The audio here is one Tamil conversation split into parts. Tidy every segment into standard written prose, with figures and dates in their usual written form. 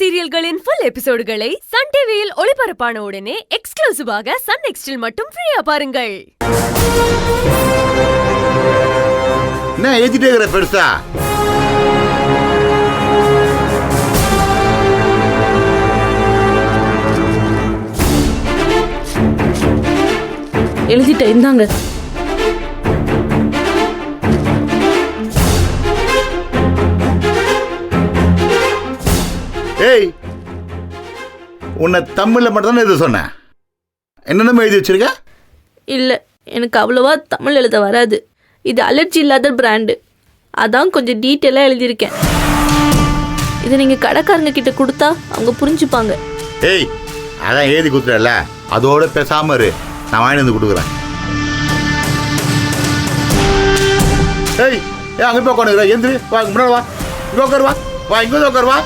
சீரியல்களின் ஃபுல் எபிசோடுகளை சன் டிவியில் ஒளிபரப்பான உடனே எக்ஸ்க்ளூசிவாக சன் நெக்ஸ்டில் மட்டும் ஃப்ரீயா பாருங்கள். என்ன ஏத்திட்டே இருக்கிற பெருசா? எழுதிட்டேன், இந்தாங்க. ஏய், உன்னை தமிழ்ல மட்டும் தான் எது சொன்ன? என்னென்ன எழுதி வச்சிருக்க? இல்லை, எனக்கு அவ்வளோவா தமிழ் எழுத வராது. இது அலர்ஜி இல்லாத பிராண்டு, அதான் கொஞ்சம் டீட்டெயிலாக எழுதியிருக்கேன். இதை நீங்கள் கடைக்காரங்க கிட்ட கொடுத்தா அவங்க புரிஞ்சுப்பாங்க. ஏய், அதான் எழுதி கொடுத்துறல, அதோட பேசாம இரு, நான் வாங்கி வந்து கொடுக்குறேன். ஏய், அங்கே போய் உட்காந்துக்கிறேன், எந்திரி, வா, முன்னாடி வா, இங்கே உட்காரு, வா, வா, இங்கே வந்து உட்காரு, வா.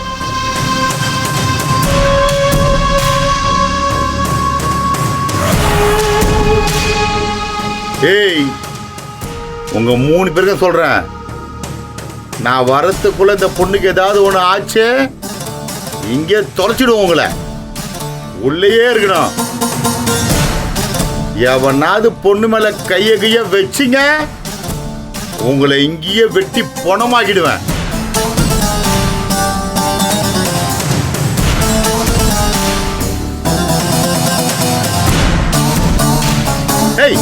ஏய், உங்க 3 பேருக்கும் சொல்றேன், நான் வரத்துக்குள்ள இந்த பொண்ணுக்கு ஏதாவது ஒண்ணு ஆச்சு, இங்கே தொலைச்சிடுவோம். உங்களை உள்ளேயே இருக்கணும். எவனாவது பொண்ணு மேல கைய வச்சிங்க, உங்களை இங்கேயே வெட்டி பணமாக்கிடுவேன். ஏய்,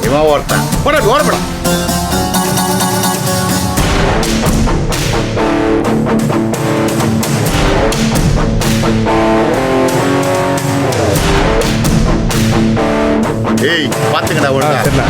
இவன் ஒருத்தன் ஓடப்படா. ஏய், பாத்துக்கடா ஒழுங்கா.